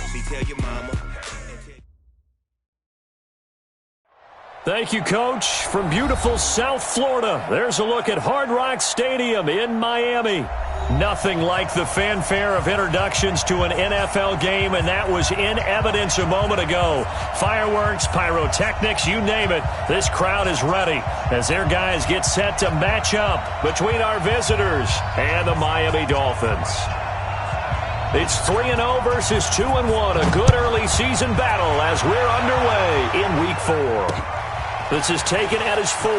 Poppy, tell your mama. Thank you, Coach. From beautiful South Florida, there's a look at Hard Rock Stadium in Miami. Nothing like the fanfare of introductions to an NFL game, and that was in evidence a moment ago. Fireworks, pyrotechnics, you name it. This crowd is ready as their guys get set to match up between our visitors and the Miami Dolphins. It's 3-0 versus 2-1, a good early season battle as we're underway in Week 4. This is taken at his 4.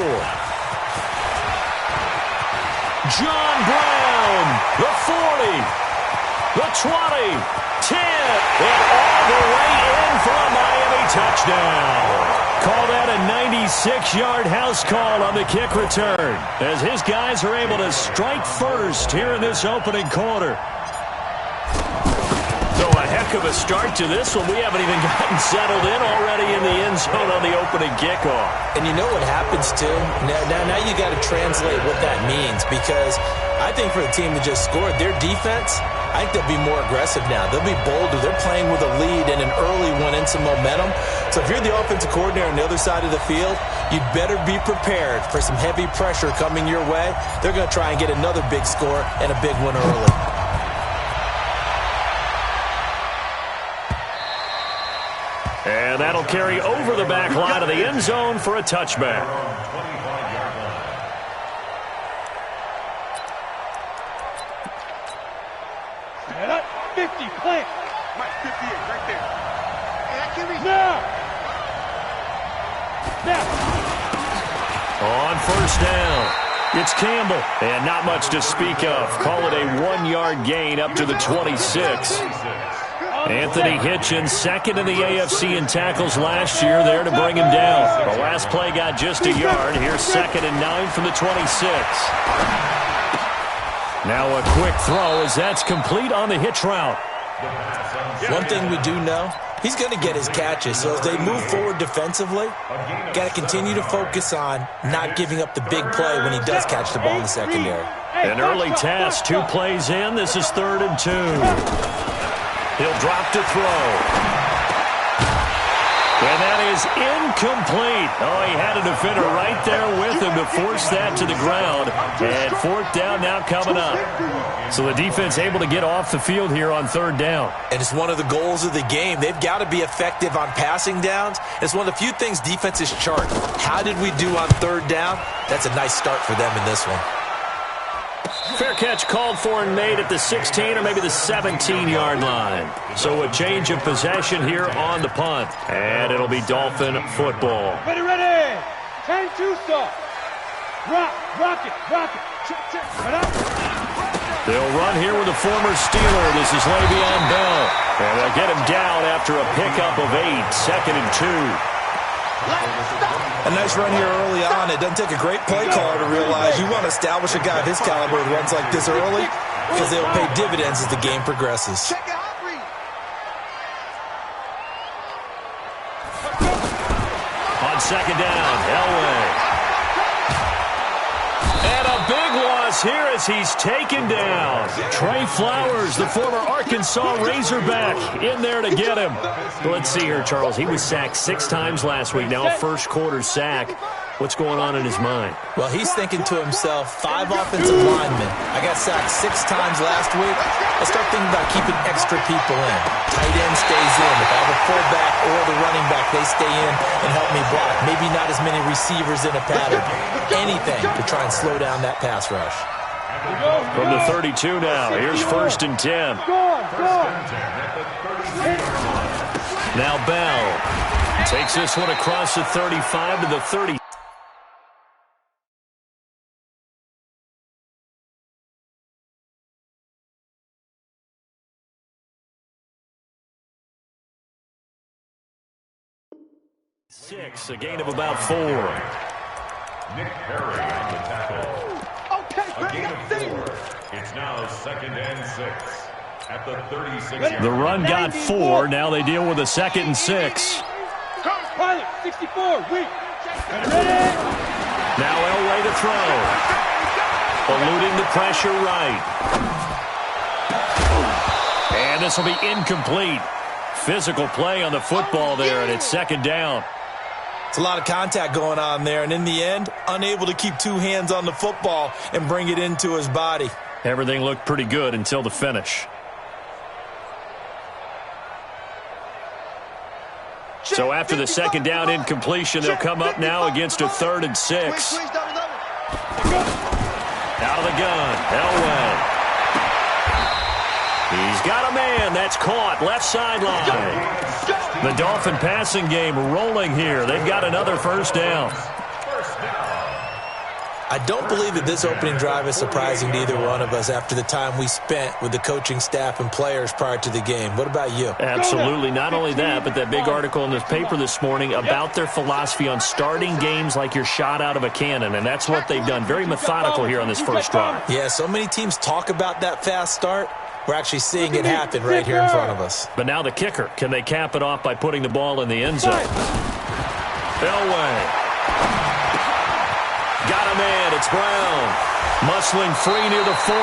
John Brown, the 40, the 20, 10, and all the way in for a Miami touchdown. Call that a 96-yard house call on the kick return as his guys are able to strike first here in this opening quarter. So a heck of a start to this one. We haven't even gotten settled in already in the end zone on the opening kickoff. And you know what happens, too? Now you got to translate what that means, because I think for the team that just scored, their defense, I think they'll be more aggressive now. They'll be bolder. They're playing with a lead and an early one and some momentum. So if you're the offensive coordinator on the other side of the field, you better be prepared for some heavy pressure coming your way. They're going to try and get another big score and a big one early. And that'll carry over the back line of the end zone for a touchback. Set up, 50, plant. Mike, 58, right there. Now. On first down, it's Campbell. And not much to speak of. Call it a 1-yard gain up to the 26. Anthony Hitchens, second in the AFC in tackles last year, there to bring him down. The last play got just a yard. Here's 2nd and 9 from the 26. Now a quick throw as that's complete on the hitch route. One thing we do know, he's going to get his catches. So as they move forward defensively, got to continue to focus on not giving up the big play when he does catch the ball in the secondary. An early task, 2 plays in. This is 3rd and 2. He'll drop to throw. And that is incomplete. Oh, he had a defender right there with him to force that to the ground. And 4th down now coming up. So the defense able to get off the field here on 3rd down. And it's one of the goals of the game. They've got to be effective on passing downs. It's one of the few things defenses chart. How did we do on 3rd down? That's a nice start for them in this one. Fair catch called for and made at the 16 or maybe the 17-yard line. So a change of possession here on the punt. And it'll be Dolphin football. Ready, ready. 10-2 stop. Rock it. Check. Right up. They'll run here with a former Steeler. This is Le'Veon Bell. And they'll get him down after a pickup of 8. 2nd and 2. A nice run here early on. It doesn't take a great play caller to realize you want to establish a guy of his caliber who runs like this early because they'll pay dividends as the game progresses. On 2nd down, Elway. And a big loss here as he's taken down. Trey Flowers, the former Arkansas Razorback, in there to get him. Let's see here, Charles. He was sacked 6 times last week. Now a first-quarter sack. What's going on in his mind? Well, he's thinking to himself, 5 offensive linemen. I got sacked 6 times last week. Let's start thinking about keeping extra people in. Tight end stays in. If I have a fullback or the running back, they stay in and help me block. Maybe not as many receivers in a pattern. Anything to try and slow down that pass rush. From the 32 now, here's 1st and 10. Now Bell takes this one across the 35 to the 30. A gain of about 4. Nick Perry on the tackle. A gain of 4. It's now 2nd and 6 at the 36. The run got 4. Now they deal with a 2nd and 6. Pilot, 64, weak. Now Elway to throw. Eluding the pressure right. And this will be incomplete. Physical play on the football there, and it's second down. It's a lot of contact going on there, and in the end, unable to keep two hands on the football and bring it into his body. Everything looked pretty good until the finish. So after the second down incompletion, they'll come up now against a 3rd and 6. Out of the gun, Elway. He's got a man. That's caught. Left sideline. The Dolphin passing game rolling here. They've got another first down. I don't believe that this opening drive is surprising to either one of us after the time we spent with the coaching staff and players prior to the game. What about you? Absolutely. Not only that, but that big article in the paper this morning about their philosophy on starting games like you're shot out of a cannon, and that's what they've done. Very methodical here on this first drive. Yeah, so many teams talk about that fast start. We're actually seeing it happen right here in front of us. But now the kicker. Can they cap it off by putting the ball in the end zone? Elway. Got a man. It's Brown. Muscling free near the 40.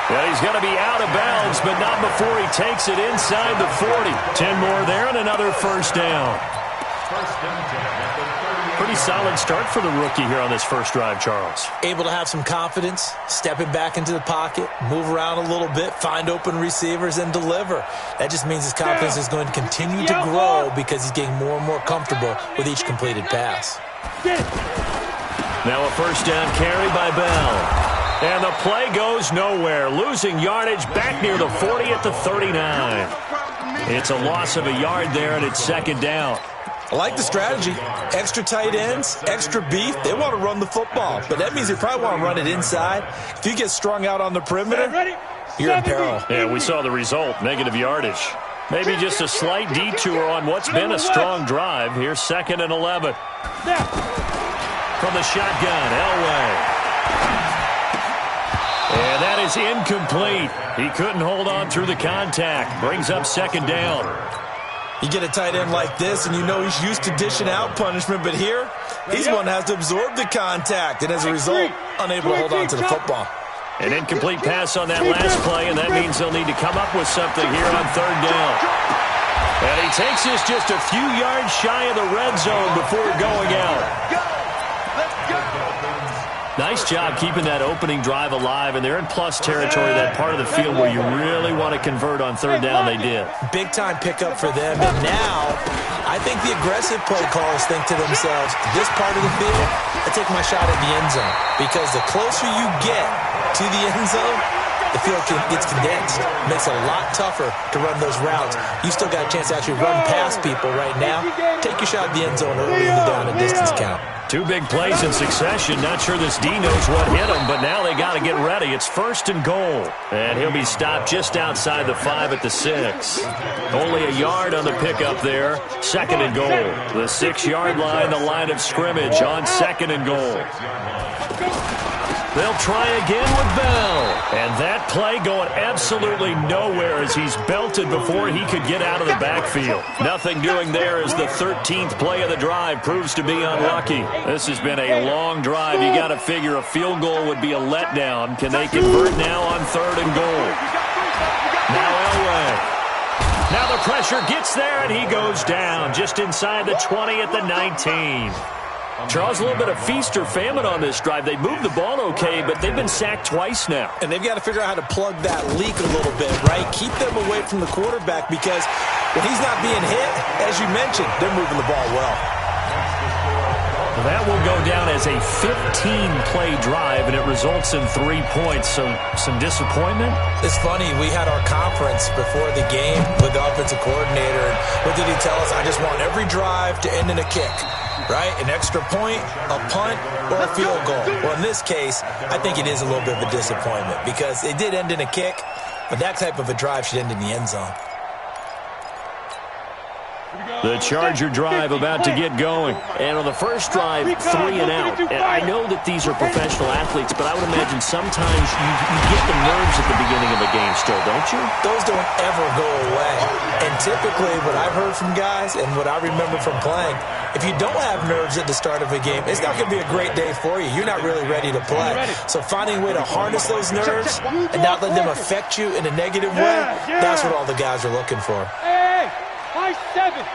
Yeah, he's going to be out of bounds, but not before he takes it inside the 40. 10 more there and another first down. Pretty solid start for the rookie here on this first drive, Charles. Able to have some confidence, stepping back into the pocket, move around a little bit, find open receivers, and deliver. That just means his confidence is going to continue to grow because he's getting more and more comfortable with each completed pass. Now a first down carry by Bell. And the play goes nowhere. Losing yardage back near the 40 at the 39. It's a loss of a yard there, and it's second down. I like the strategy. Extra tight ends, extra beef. They want to run the football, but that means they probably want to run it inside. If you get strung out on the perimeter, you're in peril. Yeah, we saw the result, negative yardage. Maybe just a slight detour on what's been a strong drive. Here's 2nd and 11. From the shotgun, Elway. And that is incomplete. He couldn't hold on through the contact. Brings up second down. You get a tight end like this, and you know he's used to dishing out punishment, but here, he's the one that has to absorb the contact, and as a result, unable to hold on to the football. An incomplete pass on that last play, and that means they'll need to come up with something here on 3rd down. And he takes this just a few yards shy of the red zone before going out. Nice job keeping that opening drive alive, and they're in plus territory, that part of the field where you really want to convert on 3rd down. They did. Big-time pickup for them, and now I think the aggressive play callers think to themselves, this part of the field, I take my shot at the end zone, because the closer you get to the end zone, the field gets condensed. It makes it a lot tougher to run those routes. You still got a chance to actually run past people right now. Take your shot at the end zone early in the down and distance count. 2 big plays in succession. Not sure this D knows what hit him, but now they got to get ready. It's 1st and goal. And he'll be stopped just outside the 5 at the 6. Only a yard on the pickup there. 2nd and goal. The 6-yard line, the line of scrimmage on 2nd and goal. They'll try again with Bell. And that play going absolutely nowhere as he's belted before he could get out of the backfield. Nothing doing there as the 13th play of the drive proves to be unlucky. This has been a long drive. You got to figure a field goal would be a letdown. Can they convert now on 3rd and goal? Now Elway. Now the pressure gets there, and he goes down just inside the 20 at the 19. Charles, a little bit of feast or famine on this drive. They moved the ball okay, but they've been sacked twice now. And they've got to figure out how to plug that leak a little bit, right? Keep them away from the quarterback because when he's not being hit, as you mentioned, they're moving the ball well. That will go down as a 15-play drive, and it results in 3 points. So some disappointment? It's funny. We had our conference before the game with the offensive coordinator. And what did he tell us? I just want every drive to end in a kick. Right? An extra point, a punt, or a field goal. Well, in this case, I think it is a little bit of a disappointment because it did end in a kick, but that type of a drive should end in the end zone. The Charger drive about to get going. And on the first drive, 3 and out. And I know that these are professional athletes, but I would imagine sometimes you get the nerves at the beginning of the game still, don't you? Those don't ever go away. And typically what I've heard from guys and what I remember from playing, if you don't have nerves at the start of a game, it's not going to be a great day for you. You're not really ready to play. So finding a way to harness those nerves and not let them affect you in a negative way, that's what all the guys are looking for. 7.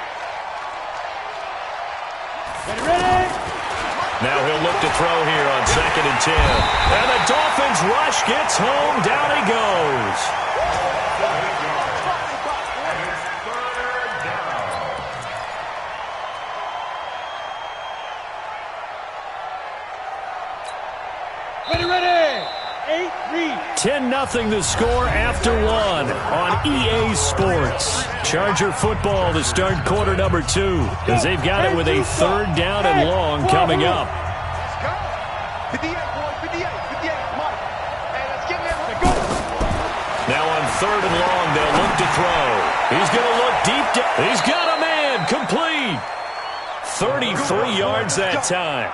Ready? Now he'll look to throw here on 2nd and 10. And the Dolphins rush gets home. Down he goes. Ready. 10-0 the score after 1 on EA Sports. Charger football to start quarter number 2 as they've got it with a 3rd down and long coming up. Let's go. 58, boy. 58. Mike. Hey, let's get in there. Now on 3rd and long, they'll look to throw. He's going to look deep down. He's got a man. Complete. 33 yards that time.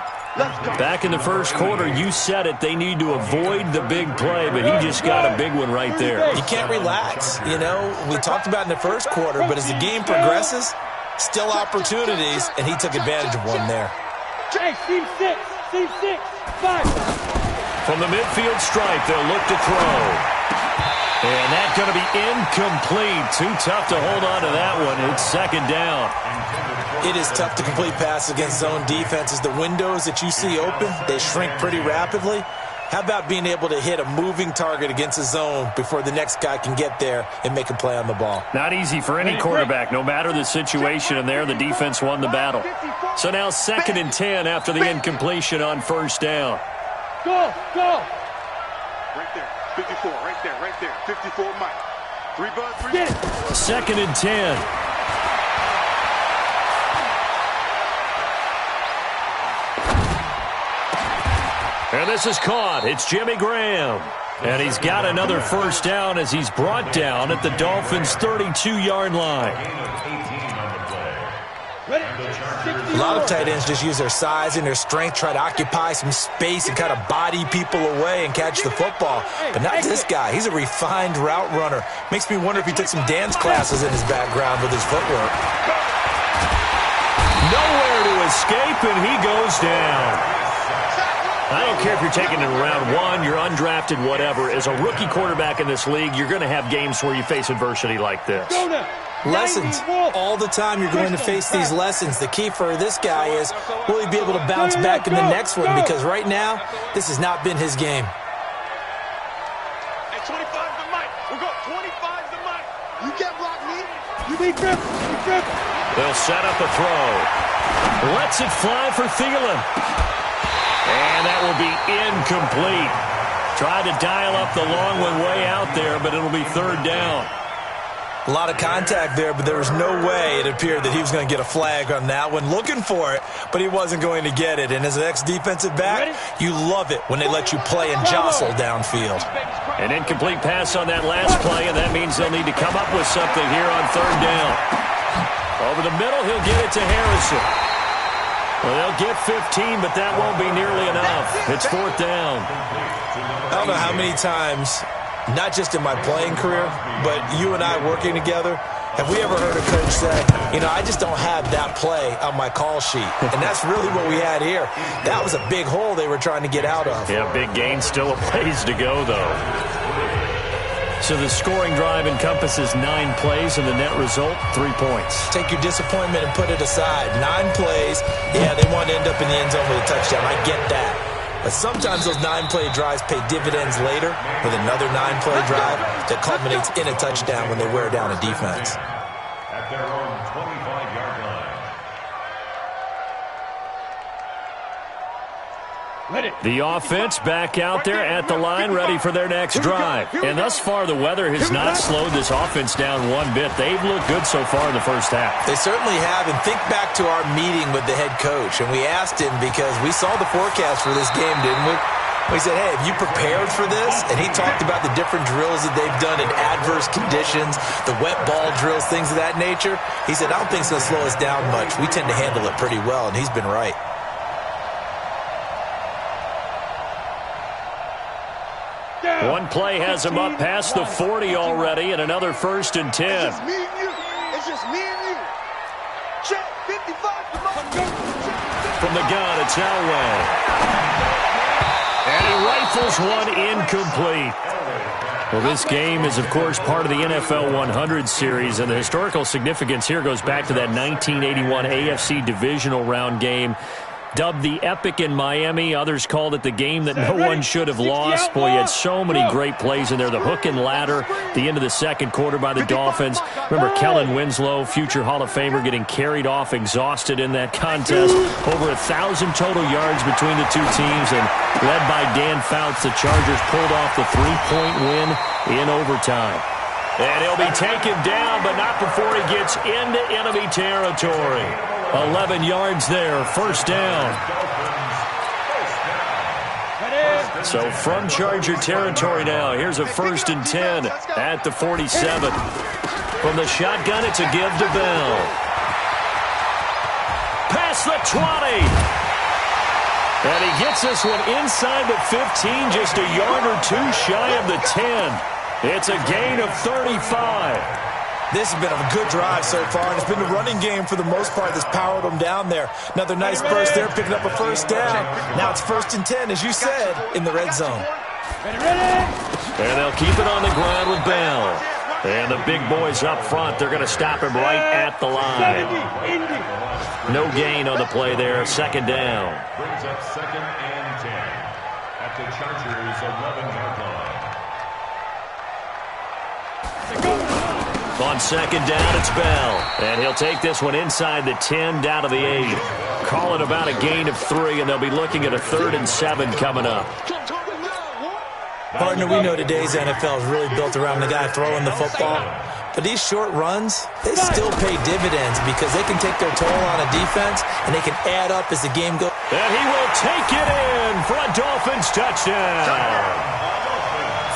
Back in the first quarter, you said it, they need to avoid the big play, but he just got a big one right there. You can't relax. You know, we talked about in the first quarter, but as the game progresses, still opportunities, and he took advantage of one there. Hey, team 6, 5. From the midfield stripe, they'll look to throw. And that's going to be incomplete. Too tough to hold on to that one. It's 2nd down. It is tough to complete passes against zone defenses. The windows that you see open, they shrink pretty rapidly. How about being able to hit a moving target against a zone before the next guy can get there and make a play on the ball? Not easy for any quarterback, no matter the situation. And there, the defense won the battle. So now 2nd and 10 after the incompletion on 1st down. Go. Right there. 54, right there. 54, Mike. 3 buds, 3. 2nd and 10. And this is caught. It's Jimmy Graham. And he's got another 1st down as he's brought down at the Dolphins' 32-yard line. A lot of tight ends just use their size and their strength, try to occupy some space and kind of body people away and catch the football. But not this guy. He's a refined route runner. Makes me wonder if he took some dance classes in his background with his footwork. Nowhere to escape, and he goes down. I don't care if you're taking it in round 1, you're undrafted, whatever. As a rookie quarterback in this league, you're going to have games where you face adversity like this. Lessons. All the time you're going to face these lessons. The key for this guy is, will he be able to bounce back in the next one? Because right now, this has not been his game. Hey, 25 to Mike. We'll go 25 to Mike. You can't block me. You be grip. They'll set up a throw. Lets it fly for Thielen. And that will be incomplete. Tried to dial up the long one way out there, but it'll be 3rd down. A lot of contact there, but there was no way it appeared that he was going to get a flag on that one. Looking for it, but he wasn't going to get it. And as an ex-defensive back, you love it when they let you play and jostle downfield. An incomplete pass on that last play, and that means they'll need to come up with something here on 3rd down. Over the middle, he'll get it to Harrison. Well, they'll get 15, but that won't be nearly enough. It's 4th down. I don't know how many times, not just in my playing career, but you and I working together, have we ever heard a coach say, you know, I just don't have that play on my call sheet. And that's really what we had here. That was a big hole they were trying to get out of. Yeah, big gain, still a ways to go, though. So the scoring drive encompasses 9 plays, and the net result, 3 points. Take your disappointment and put it aside. 9 plays, yeah, they want to end up in the end zone with a touchdown. I get that. But sometimes those 9-play drives pay dividends later with another 9-play drive that culminates in a touchdown when they wear down a defense. At their own 25-yard line. The offense back out there at the line, ready for their next drive. And thus far, the weather has not slowed this offense down one bit. They've looked good so far in the first half. They certainly have. And think back to our meeting with the head coach. And we asked him because we saw the forecast for this game, didn't we? We said, hey, have you prepared for this? And he talked about the different drills that they've done in adverse conditions, the wet ball drills, things of that nature. He said, I don't think it's going to slow us down much. We tend to handle it pretty well, and he's been right. One play has him up past the 40 already, and another 1st and 10. It's just me and you. It's just me and you. Check 55 to From the gun, it's Elway. And he rifles one incomplete. Well, this game is, of course, part of the NFL 100 series, and the historical significance here goes back to that 1981 AFC divisional round game, dubbed the Epic in Miami. Others called it the game that no one should have lost. Boy, you had so many great plays in there. The hook and ladder, the end of the second quarter by the Dolphins. Remember Kellen Winslow, future Hall of Famer, getting carried off, exhausted in that contest. Over 1,000 total yards between the two teams, and led by Dan Fouts, the Chargers pulled off the 3-point win in overtime. And he'll be taken down, but not before he gets into enemy territory. 11 yards there, first down. So from Charger territory now, here's a 1st and 10 at the 47. From the shotgun, it's a give to Bell. Past the 20. And he gets this one inside the 15, just a yard or two shy of the 10. It's a gain of 35. This has been a good drive so far, and it's been the running game for the most part that's powered them down there. Another nice burst there, picking up a first down. Now it's 1st and 10, as you said, in the red zone. And they'll keep it on the ground with Bell. And the big boys up front, they're going to stop him right at the line. No gain on the play there, 2nd down. Brings up 2nd and 10 at the Chargers' 11-yard line. On 2nd down, it's Bell. And he'll take this one inside the 10, down to the 8. Call it about a gain of 3, and they'll be looking at a 3rd and 7 coming up. Partner, we know today's NFL is really built around the guy throwing the football. But these short runs, they still pay dividends because they can take their toll on a defense, and they can add up as the game goes. And he will take it in for a Dolphins touchdown.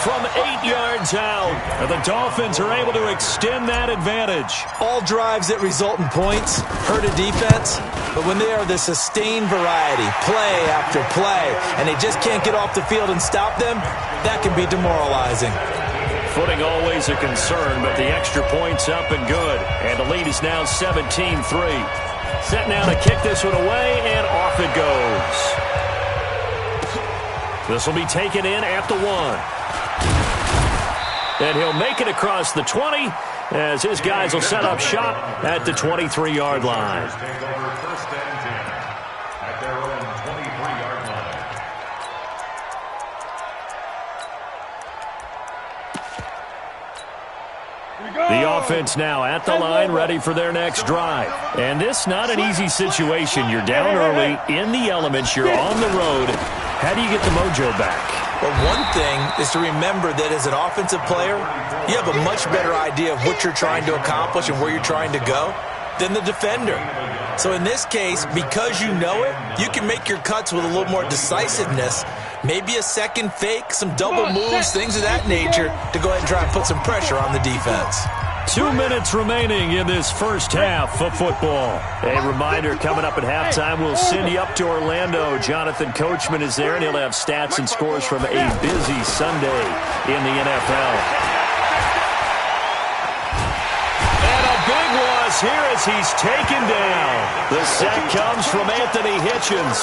From 8 yards out, and the Dolphins are able to extend that advantage. All drives that result in points hurt a defense, but when they are the sustained variety, play after play, and they just can't get off the field and stop them, that can be demoralizing. Footing always a concern, but the extra point's up and good. And the lead is now 17-3. Set now to kick this one away, and off it goes. This will be taken in at the 1. And he'll make it across the 20 as his guys will set up shop at the 23-yard line. Take over 1st and 10 at their own 23-yard line. The offense now at the line, ready for their next drive. And this not an easy situation. You're down early, in the elements, you're on the road. How do you get the mojo back? Well, one thing is to remember that as an offensive player, you have a much better idea of what you're trying to accomplish and where you're trying to go than the defender. So in this case, because you know it, you can make your cuts with a little more decisiveness, maybe a second fake, some double moves, things of that nature, to go ahead and try and put some pressure on the defense. 2 minutes remaining in this first half of football. A reminder, coming up at halftime, we'll send you up to Orlando. Jonathan Coachman is there, and he'll have stats and scores from a busy Sunday in the NFL. And a big loss here as he's taken down. The sack comes from Anthony Hitchens.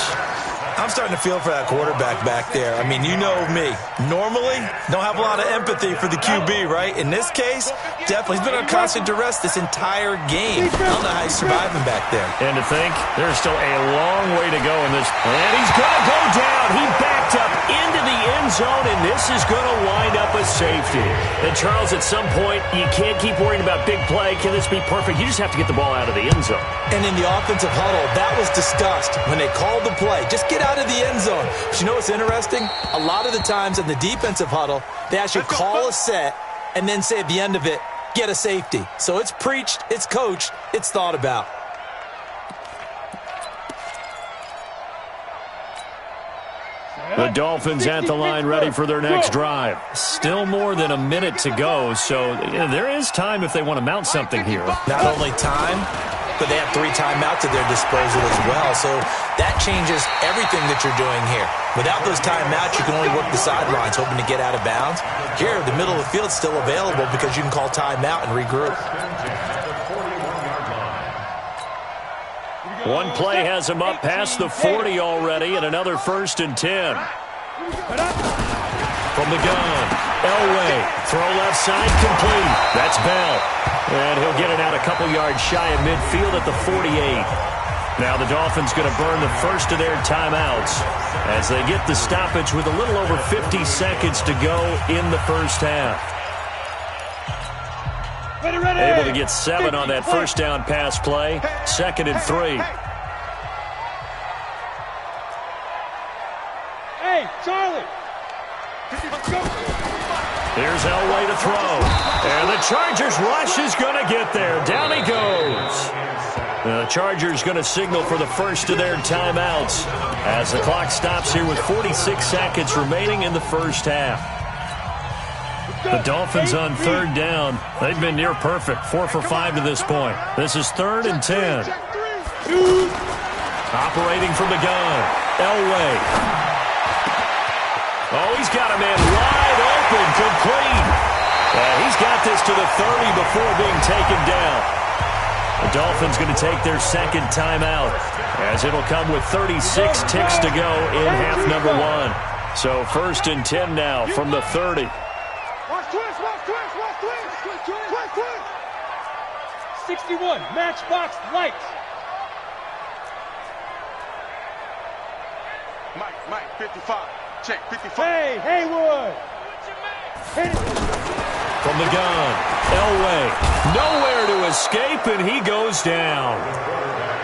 I'm starting to feel for that quarterback back there. I mean, you know me. Normally, don't have a lot of empathy for the QB, right? In this case, definitely. He's been on constant duress this entire game. I don't know how he's surviving back there. And to think, there's still a long way to go in this. And he's going to go down. He backed up into the end zone, and this is going to wind up a safety. And, Charles, at some point, you can't keep worrying about big play. Can this be perfect? You just have to get the ball out of the end zone. And in the offensive huddle, that was discussed when they called the play. Just get out of the end zone. But you know what's interesting? A lot of the times in the defensive huddle, they actually call a set and then say at the end of it, get a safety. So it's preached, it's coached, it's thought about. The Dolphins at the line, ready for their next drive. Still more than a minute to go, so there is time if they want to mount something here. Not only time, but they have 3 timeouts at their disposal as well. So that changes everything that you're doing here. Without those timeouts, you can only work the sidelines, hoping to get out of bounds. Here, the middle of the field is still available because you can call timeout and regroup. One play has him up past the 40 already, and another 1st and 10. From the gun. Elway, throw left side, complete. That's Bell. And he'll get it out a couple yards shy of midfield at the 48. Now the Dolphins going to burn the first of their timeouts as they get the stoppage with a little over 50 seconds to go in the first half. Able to get 7 on that first down pass play. 2nd and 3. Hey, Charlie. Let's go. Here's Elway to throw. And the Chargers rush is going to get there. Down he goes. The Chargers going to signal for the first of their timeouts as the clock stops here with 46 seconds remaining in the first half. The Dolphins on 3rd down. They've been near perfect. 4 for 5 to this point. This is 3rd and 10. Operating from the gun. Elway. Oh, he's got a man wide open, complete. He's got this to the 30 before being taken down. The Dolphins going to take their 2nd timeout as it'll come with 36 ticks to go in half number 1. So 1st and 10 now from the 30. Watch twist, watch twist, watch twist, twist, twist. 61, matchbox lights. Mike, 55. Check, 55. Hey, Haywood. Hit it. From the gun, Elway, nowhere to escape, and he goes down.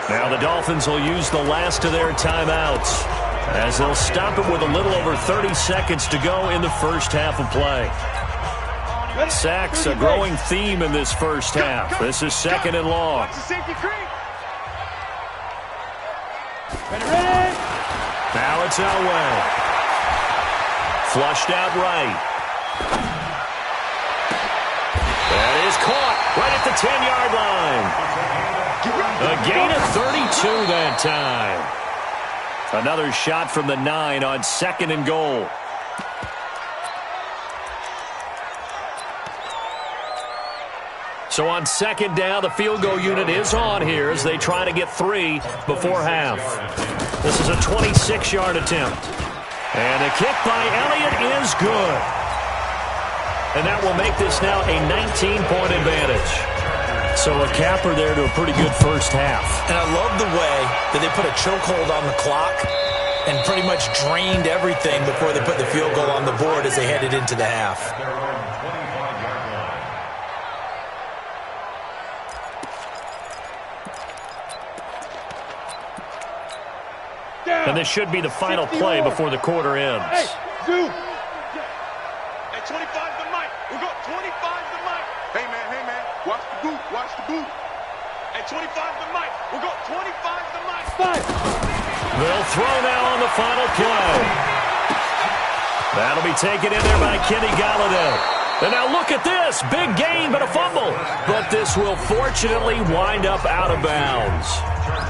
Now the Dolphins will use the last of their timeouts as they'll stop it with a little over 30 seconds to go in the first half of play. Sacks, a growing theme in this first half. This is 2nd and long. Now it's Elway. Flushed out right. That is caught right at the 10-yard line. A gain of 32 that time. Another shot from the 9 on 2nd and goal. So on 2nd down, the field goal unit is on here as they try to get 3 before half. This is a 26-yard attempt. And a kick by Elliott is good. And that will make this now a 19-point advantage. So a capper there to a pretty good first half. And I love the way that they put a chokehold on the clock and pretty much drained everything before they put the field goal on the board as they headed into the half. And this should be the final play before the quarter ends. Hey, Zoo. At 25 the mic. We'll go 25 the mic. Hey, man. Watch the boot. Watch the boot. At 25 the mic. We'll go 25 the mic. 5. They'll throw now on the final play. That'll be taken in there by Kenny Galladay. And now look at this. Big gain, but a fumble. But this will fortunately wind up out of bounds.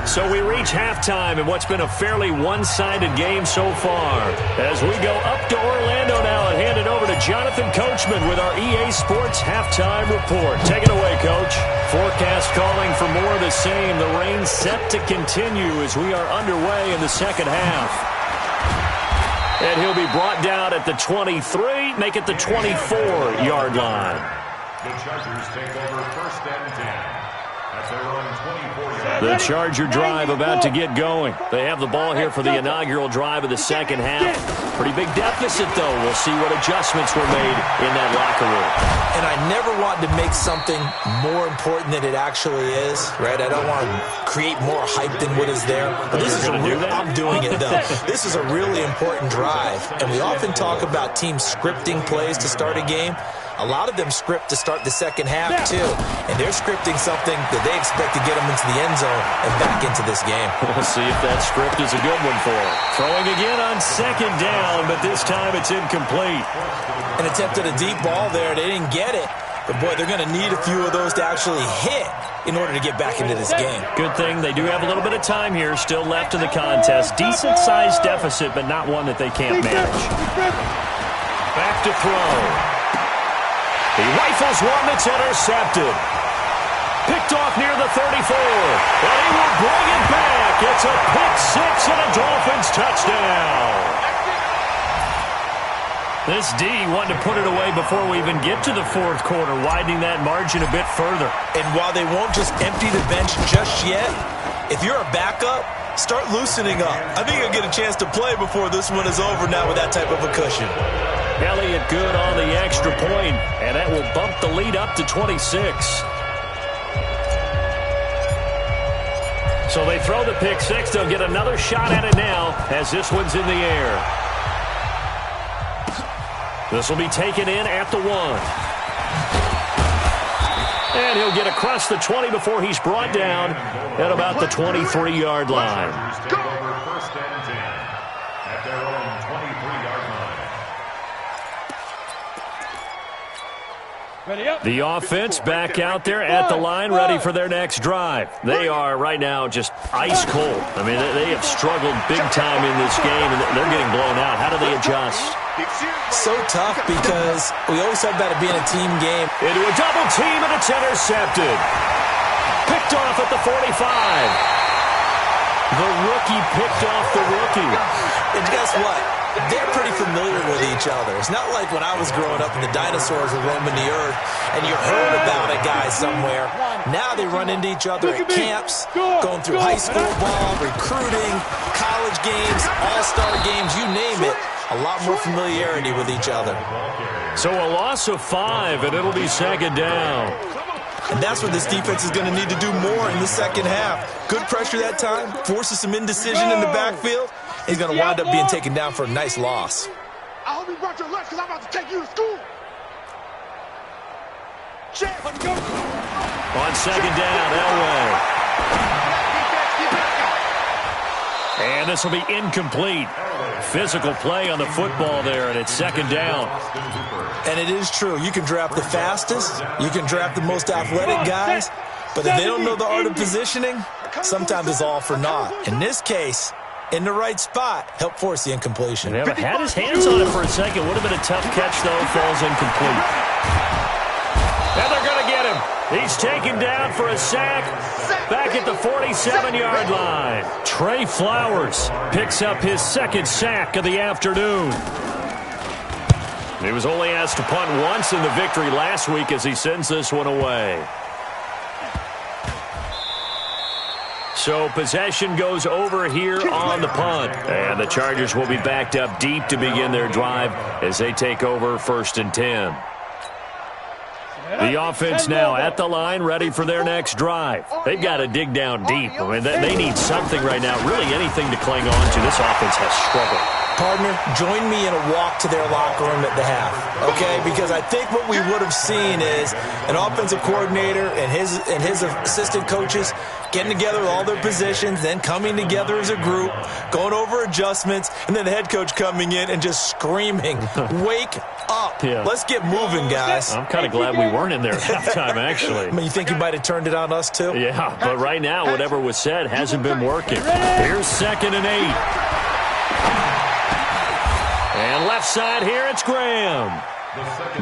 So we reach halftime in what's been a fairly one-sided game so far. As we go up to Orlando now and hand it over to Jonathan Coachman with our EA Sports Halftime Report. Take it away, Coach. Forecast calling for more of the same. The rain set to continue as we are underway in the second half. And he'll be brought down at the 23, make it the 24-yard line. The Chargers take over 1st and 10. At their own 24-yard line. The Charger drive about to get going. They have the ball here for the inaugural drive of the second half. Pretty big deficit, though. We'll see what adjustments were made in that locker room. And I never want to make something more important than it actually is, right? I don't want to create more hype than what is there. But this is I'm doing it, though. This is a really important drive. And we often talk about teams scripting plays to start a game. A lot of them script to start the second half, too. And they're scripting something that they expect to get them into the end zone and back into this game. We'll see if that script is a good one for them. Throwing again on 2nd down, but this time it's incomplete. An attempt at a deep ball there. They didn't get it. But, boy, they're going to need a few of those to actually hit in order to get back into this game. Good thing they do have a little bit of time here still left in the contest. Decent-sized deficit, but not one that they can't manage. Back to throw. He rifles one that's intercepted. Picked off near the 34. And he will bring it back. It's a pick six and a Dolphins touchdown. This D wanted to put it away before we even get to the fourth quarter, widening that margin a bit further. And while they won't just empty the bench just yet, if you're a backup, start loosening up. I think you'll get a chance to play before this one is over now with that type of a cushion. Elliott good on the extra point, and that will bump the lead up to 26. So they throw the pick six. They'll get another shot at it now as this one's in the air. This will be taken in at the 1. And he'll get across the 20 before he's brought down at about the 23-yard line. Take over first and 10 at their own 23-yard line. Ready up. The offense back out there at the line, ready for their next drive. They are right now just ice cold. I mean, they have struggled big time in this game, and they're getting blown out. How do they adjust? So tough because we always talk about it being a team game. Into a double team, and it's intercepted. Picked off at the 45. The rookie picked off the rookie. And guess what? They're pretty familiar with each other. It's not like when I was growing up and the dinosaurs were roaming the earth and you heard about a guy somewhere. Now they run into each other at camps, going through high school ball, recruiting, college games, all-star games, you name it. A lot more familiarity with each other. So a loss of 5, and it'll be second down. And that's what this defense is going to need to do more in the second half. Good pressure that time, forces some indecision in the backfield. He's going to wind up being taken down for a nice loss. I hope you brought your lunch because I'm about to take you to school. On second down, Elway. And this will be incomplete. Physical play on the football there, and it's second down. And it is true. You can draft the fastest. You can draft the most athletic guys. But if they don't know the art of positioning, sometimes it's all for naught. In this case, in the right spot, help force the incompletion. Never had his hands on it for a second. Would have been a tough catch, though. Falls incomplete. And they're going to get him. He's taken down for a sack back at the 47-yard line. Trey Flowers picks up his second sack of the afternoon. He was only asked to punt once in the victory last week as he sends this one away. So possession goes over here on the punt. And the Chargers will be backed up deep to begin their drive as they take over first and 10. The offense now at the line, ready for their next drive. They've got to dig down deep. I mean, they need something right now, really anything to cling on to. This offense has struggled. Partner, join me in a walk to their locker room at the half, okay? Because I think what we would have seen is an offensive coordinator and his assistant coaches getting together with all their positions, then coming together as a group, going over adjustments, and then the head coach coming in and just screaming, wake up. Yeah. Let's get moving, guys. I'm kind of glad we weren't in there at halftime, actually. I mean, you think you might have turned it on us, too? Yeah, but right now, whatever was said hasn't been working. Here's second and 8. And left side here, it's Graham.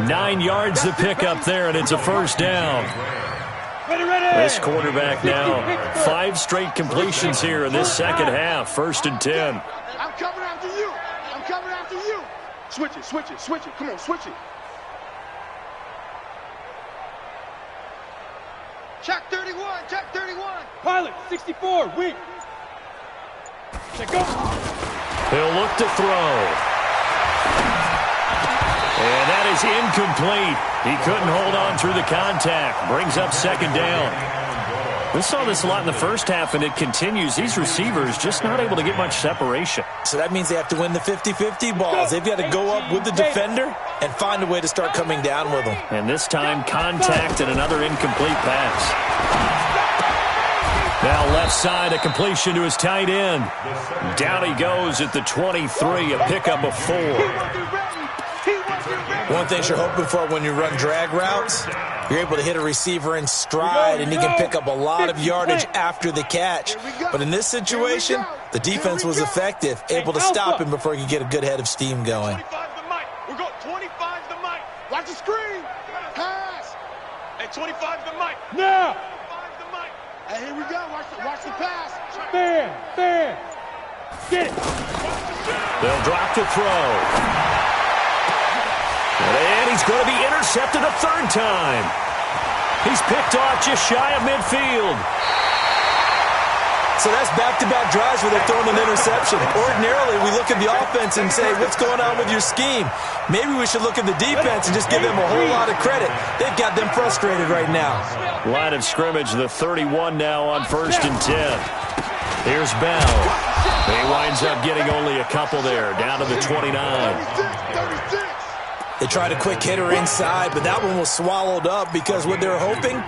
9 yards to pick up there, and it's a first down. This quarterback now, 5 straight completions here in this second half, first and 10. I'm coming after you. I'm coming after you. Switch it, switch it, switch it. Come on, switch it. Check 31, check 31. Pilot, 64, weak. Check go. He'll look to throw. And that is incomplete. He couldn't hold on through the contact. Brings up second down. We saw this a lot in the first half, and it continues. These receivers just not able to get much separation. So that means they have to win the 50-50 balls. They've got to go up with the defender and find a way to start coming down with them. And this time, contact and another incomplete pass. Now left side, a completion to his tight end. Down he goes at the 23, a pickup of 4. One thing you're hoping for when you run drag routes, you're able to hit a receiver in stride, and he can pick up a lot of yardage after the catch. But in this situation, the defense was effective, able to stop him before he could get a good head of steam going. 25 the mic. We'll go 25 the mic. Watch the screen. Pass. And 25 the mic. Now. 25 the mic. And here we go. Watch the pass. Bam. Get it. They'll drop to throw. And he's going to be intercepted a third time. He's picked off just shy of midfield. So that's back-to-back drives where they're throwing an interception. Ordinarily, we look at the offense and say, what's going on with your scheme? Maybe we should look at the defense and just give them a whole lot of credit. They've got them frustrated right now. Line of scrimmage, the 31 now on 1st and 10. Here's Bell. He winds up getting only a couple there, down to the 29. They tried a quick hitter inside, but that one was swallowed up because what they're hoping,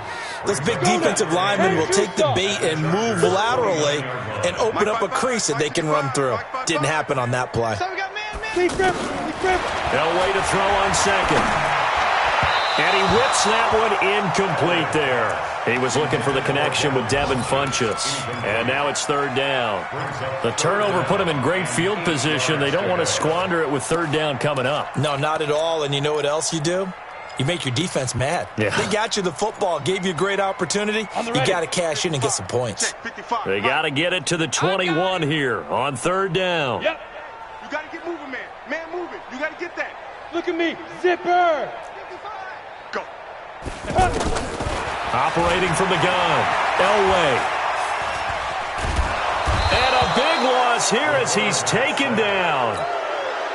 those big defensive linemen will take the bait and move laterally and open up a crease that they can run through. Didn't happen on that play. Elway to throw on second. And he whips that one incomplete there. He was looking for the connection with Devin Funchess. And now it's 3rd down. The turnover put him in great field position. They don't want to squander it with 3rd down coming up. No, not at all. And you know what else you do? You make your defense mad. Yeah. They got you the football, gave you a great opportunity. You got to cash in and get some points. They got to get it to the 21 here on 3rd down. Yep. You got to get moving, man. Man, move it. You got to get that. Look at me. Zipper. Go. Operating from the gun, Elway. And a big loss here as he's taken down.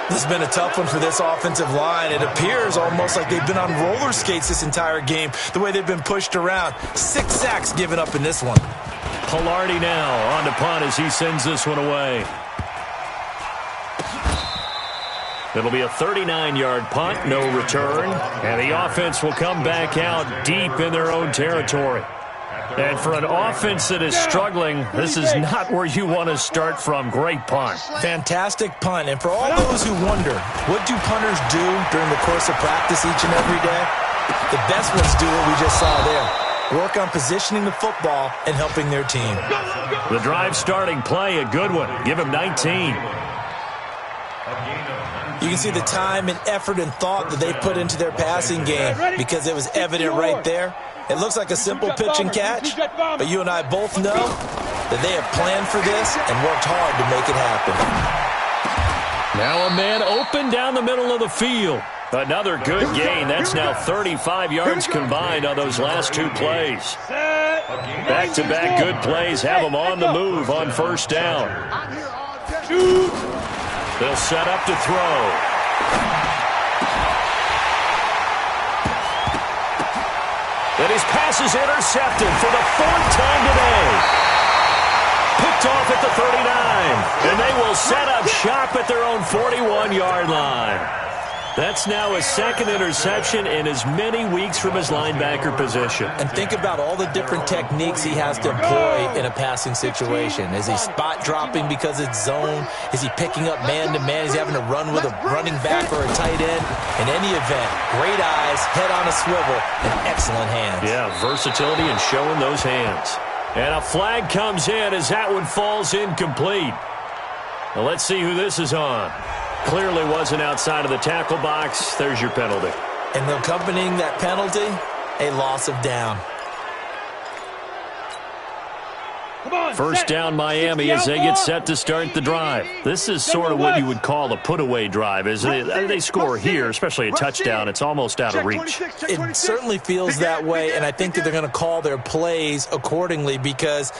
This has been a tough one for this offensive line. It appears almost like they've been on roller skates this entire game, the way they've been pushed around. 6 sacks given up in this one. Pilardi now on to punt as he sends this one away. It'll be a 39-yard punt, no return. And the offense will come back out deep in their own territory. And for an offense that is struggling, this is not where you want to start from. Great punt. Fantastic punt. And for all those who wonder, what do punters do during the course of practice each and every day? The best ones do what we just saw there. Work on positioning the football and helping their team. The drive starting play, a good one. Give him 19. You can see the time and effort and thought that they put into their passing game because it was evident right there. It looks like a simple pitch and catch, but you and I both know that they have planned for this and worked hard to make it happen. Now a man open down the middle of the field. Another good gain. That's now 35 yards combined on those last 2 plays. Back-to-back good plays have them on the move on 1st down. They'll set up to throw. And his pass is intercepted for the 4th time today. Picked off at the 39. And they will set up shop at their own 41-yard line. That's now his 2nd interception in as many weeks from his linebacker position. And think about all the different techniques he has to employ in a passing situation. Is he spot dropping because it's zone? Is he picking up man-to-man? Is he having to run with a running back or a tight end? In any event, great eyes, head on a swivel, and excellent hands. Yeah, versatility and showing those hands. And a flag comes in as that one falls incomplete. Now let's see who this is on. Clearly wasn't outside of the tackle box. There's your penalty. And accompanying that penalty, a loss of down. 1st down Miami as they get set to start the drive. This is sort of what you would call a put-away drive, isn't it? They score here, especially a touchdown. It's almost out of reach. It certainly feels that way, and I think that they're going to call their plays accordingly because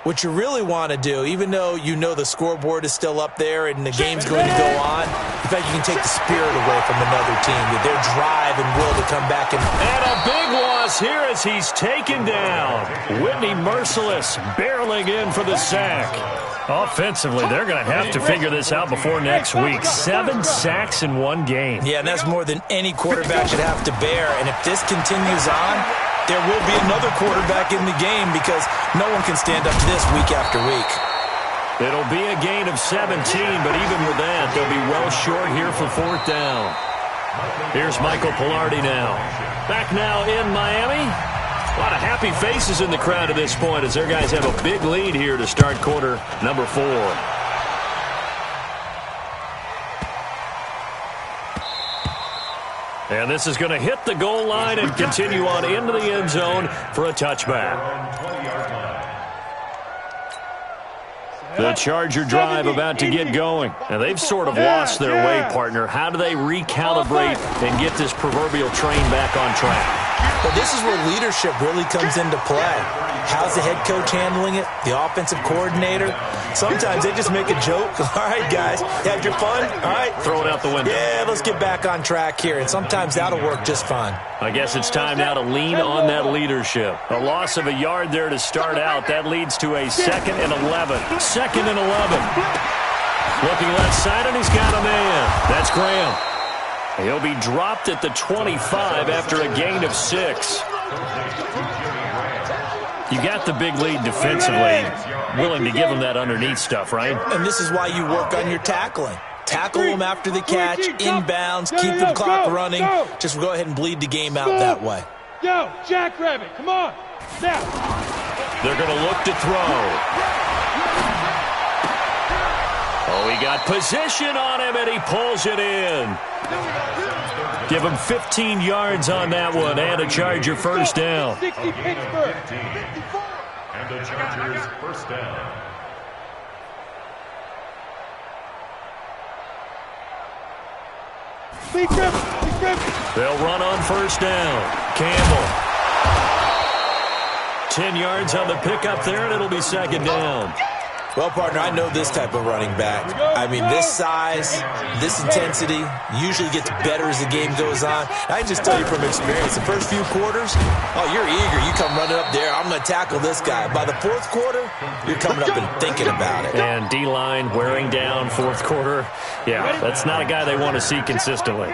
what you really want to do, even though you know the scoreboard is still up there and the game's going to go on, in fact, you can take the spirit away from another team, their drive and will to come back. And a big loss here as he's taken down. Whitney Merciless barreling in for the sack. Offensively, they're going to have to figure this out before next week. 7 sacks in 1 game. Yeah, and that's more than any quarterback should have to bear. And if this continues on, there will be another quarterback in the game because no one can stand up to this week after week. It'll be a gain of 17, but even with that, they'll be well short here for 4th down. Here's Michael Pilardi now. Back now in Miami. A lot of happy faces in the crowd at this point as their guys have a big lead here to start quarter number 4. And this is going to hit the goal line and continue on into the end zone for a touchback. The Charger drive about to get going. And they've sort of lost their way, partner. How do they recalibrate and get this proverbial train back on track? Well, this is where leadership really comes into play. How's the head coach handling it? The offensive coordinator? Sometimes they just make a joke. All right, guys, you had your fun? All right. Throw it out the window. Yeah, let's get back on track here. And sometimes that'll work just fine. I guess it's time now to lean on that leadership. A loss of a yard there to start out. That leads to a 2nd and 11. 2nd and 11. Looking left side, and he's got a man. That's Graham. He'll be dropped at the 25 after a gain of 6. You got the big lead defensively. Willing to give him that underneath stuff, right? And this is why you work on your tackling. Tackle them after the catch, inbounds, keep the clock running. Just go ahead and bleed the game out that way. Go, Jackrabbit, come on. Now. They're going to look to throw. Oh, he got position on him, and he pulls it in. Give him 15 yards on that one, and a Charger first down. 60 Pittsburgh. And the Chargers first down. They'll run on first down. Campbell. 10 yards on the pickup there, and it'll be 2nd down. Well, partner, I know this type of running back. I mean, this size, this intensity usually gets better as the game goes on. I can just tell you from experience, the first few quarters, oh, you're eager. You come running up there, I'm going to tackle this guy. By the 4th quarter, you're coming up and thinking about it. And D-line wearing down 4th quarter. Yeah, that's not a guy they want to see consistently.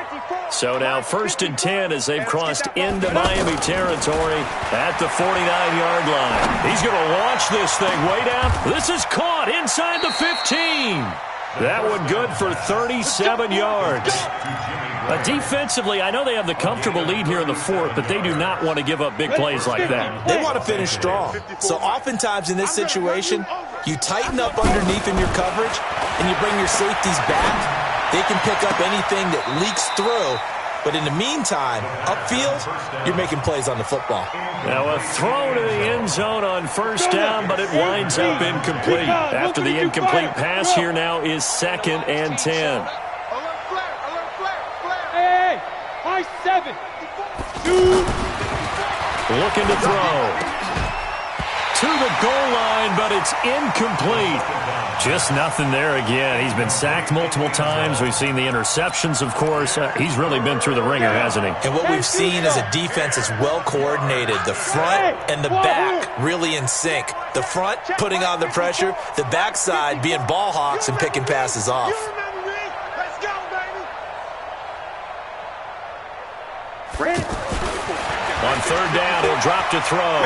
So now 1st and 10 as they've crossed into Miami territory at the 49-yard line. He's going to launch this thing way down. This is caught inside the 15. That one good for 37 yards. Defensively, I know they have the comfortable lead here in the 4th, but they do not want to give up big plays like that. They want to finish strong. So oftentimes in this situation, you tighten up underneath in your coverage, and you bring your safeties back. They can pick up anything that leaks through. But in the meantime, upfield, you're making plays on the football. Now a throw to the end zone on first down, but it winds up incomplete. After the incomplete pass, here now is 2nd and 10. Hey, high 7. Looking to throw. To the goal line, but it's incomplete. Just nothing there again. He's been sacked multiple times. We've seen the interceptions, of course. He's really been through the ringer, hasn't he? And what we've seen is a defense that's well coordinated. The front and the back really in sync. The front putting on the pressure. The backside being ball hawks and picking passes off. Let's go, baby. On 3rd down, he'll drop to throw.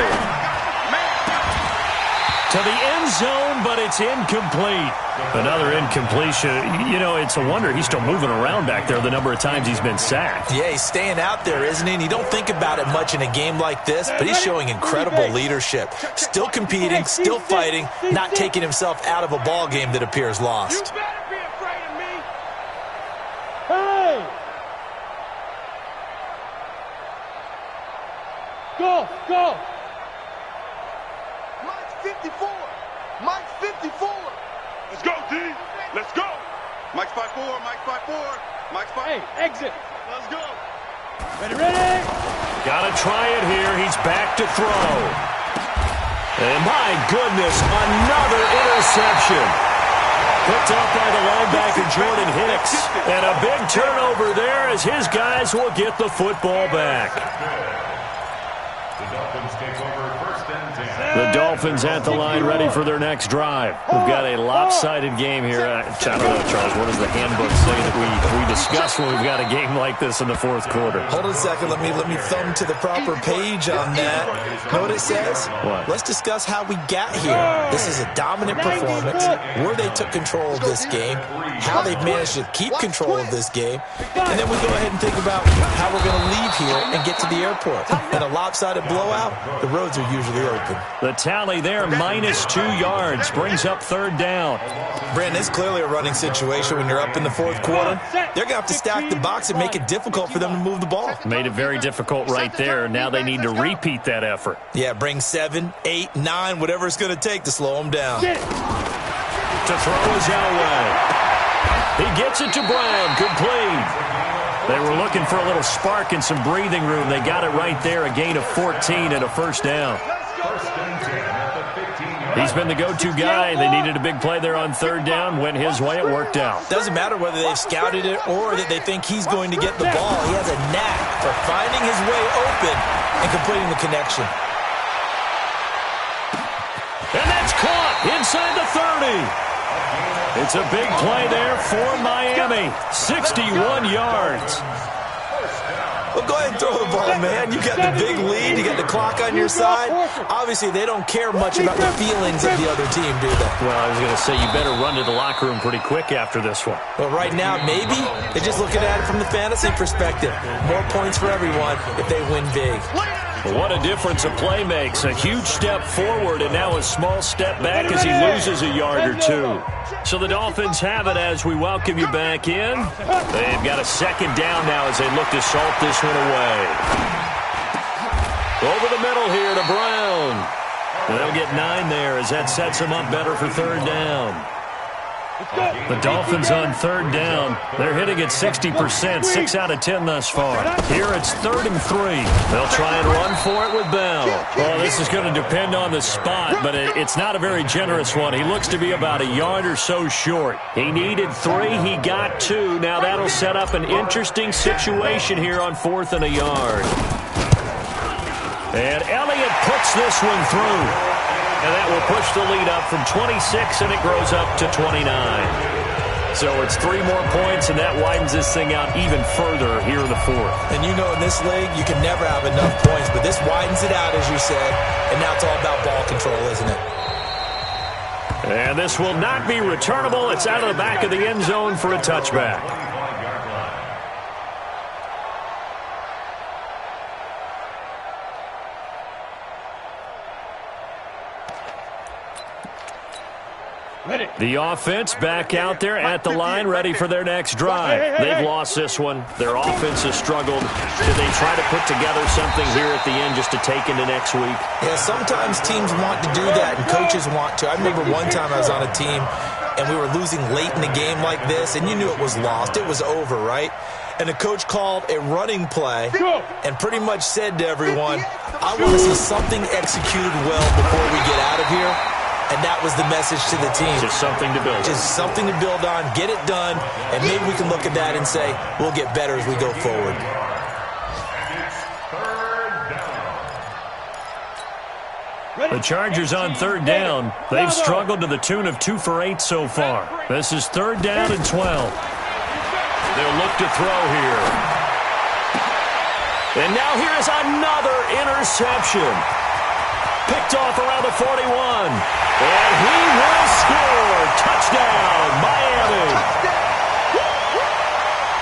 To the end zone, but it's incomplete. Another incompletion. You know, it's a wonder he's still moving around back there the number of times he's been sacked. Yeah, he's staying out there, isn't he? And you don't think about it much in a game like this, but he's showing incredible leadership. Still competing, still fighting, not taking himself out of a ball game that appears lost. You better be afraid of me. Hey! Go! Mike's 54. Mike's 54. Let's go, D. Let's go. Mike's 5'4. Mike's 5'4. Mike's 5'4. Hey, exit. Let's go. Ready? Gotta try it here. He's back to throw. And my goodness, another interception. Picked up by the linebacker, Jordan Hicks. And a big turnover there as his guys will get the football back. The Dolphins take over 1st and 10. The Dolphins at the line ready for their next drive. We've got a lopsided game here. I don't know, Charles, what does the handbook say that we discuss when we've got a game like this in the 4th quarter? Hold on a second. Let me thumb to the proper page on that. Know what it says? What? Let's discuss how we got here. This is a dominant performance, where they took control of this game, how they've managed to keep control of this game, and then we go ahead and think about how we're going to leave here and get to the airport. In a lopsided blowout, the roads are usually open. The tally there, -2 yards, brings up 3rd down. Brandon, it's clearly a running situation when you're up in the 4th quarter. They're going to have to stack the box and make it difficult for them to move the ball. Made it very difficult right there. Now they need to repeat that effort. Yeah, bring 7, 8, 9, whatever it's going to take to slow them down. To throw is Elway. He gets it to Brown. Complete. They were looking for a little spark and some breathing room. They got it right there. A gain of 14 and a first down. He's been the go-to guy. They needed a big play there on third down. Went his way. It worked out. Doesn't matter whether they've scouted it or that they think he's going to get the ball. He has a knack for finding his way open and completing the connection. And that's caught inside the 30. It's a big play there for Miami. 61 yards. Well, go ahead and throw the ball, man. You got the big lead. You got the clock on your side. Obviously, they don't care much about the feelings of the other team, do they? Well, I was going to say you better run to the locker room pretty quick after this one. Well, right now, maybe they're just looking at it from the fantasy perspective. More points for everyone if they win big. What a difference a play makes. A huge step forward and now a small step back as he loses a yard or two. So the Dolphins have it as we welcome you back in. They've got a second down now as they look to salt this one away. Over the middle here to Brown. They'll get 9 there as that sets them up better for third down. The Dolphins on third down. They're hitting at 60%, 6 out of 10 thus far. Here it's 3rd and 3. They'll try and run for it with Bell. Well, this is going to depend on the spot, but it's not a very generous one. He looks to be about a yard or so short. He needed 3. He got 2. Now that'll set up an interesting situation here on 4th and a yard. And Elliott puts this one through. And that will push the lead up from 26, and it grows up to 29. So it's 3 more points, and that widens this thing out even further here in the 4th. And you know in this league, you can never have enough points, but this widens it out, as you said, and now it's all about ball control, isn't it? And this will not be returnable. It's out of the back of the end zone for a touchback. The offense back out there at the line, ready for their next drive. They've lost this one. Their offense has struggled. Do they try to put together something here at the end just to take into next week? Yeah, sometimes teams want to do that, and coaches want to. I remember one time I was on a team, and we were losing late in the game like this, and you knew it was lost. It was over, right? And the coach called a running play and pretty much said to everyone, I want to see something executed well before we get out of here. And that was the message to the team. Just something to build on. Just something to build on, get it done, and maybe we can look at that and say, we'll get better as we go forward. The Chargers on third down. They've struggled to the tune of 2 for 8 so far. This is 3rd down and 12. They'll look to throw here. And now here's another interception. Picked off around the 41. And he will score. Touchdown, Miami.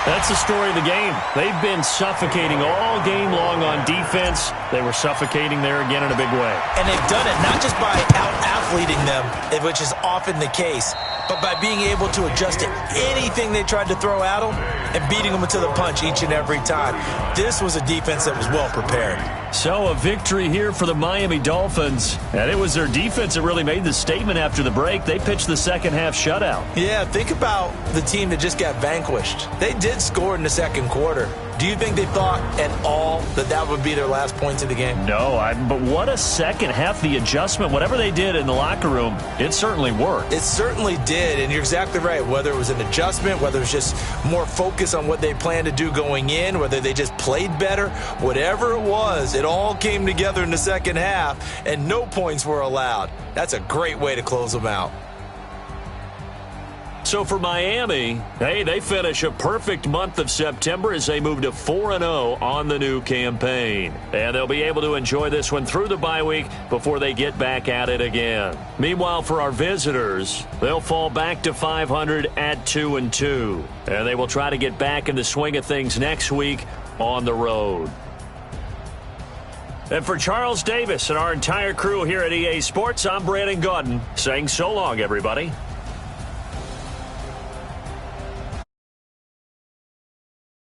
That's the story of the game. They've been suffocating all game long on defense. They were suffocating there again in a big way. And they've done it not just by out-athleting them, which is often the case, but by being able to adjust to anything they tried to throw at them and beating them to the punch each and every time. This was a defense that was well prepared. So a victory here for the Miami Dolphins. And it was their defense that really made the statement after the break. They pitched the second half shutout. Yeah, think about the team that just got vanquished. They did score in the second quarter. Do you think they thought at all that that would be their last points of the game? No, but what a second half. The adjustment, whatever they did in the locker room, it certainly worked. It certainly did, and you're exactly right. Whether it was an adjustment, whether it was just more focus on what they planned to do going in, whether they just played better, whatever it was, it all came together in the second half, and no points were allowed. That's a great way to close them out. So for Miami, hey, they finish a perfect month of September as they move to 4-0 on the new campaign. And they'll be able to enjoy this one through the bye week before they get back at it again. Meanwhile, for our visitors, they'll fall back to 500 at 2-2. And they will try to get back in the swing of things next week on the road. And for Charles Davis and our entire crew here at EA Sports, I'm Brandon Gaudin saying so long, everybody.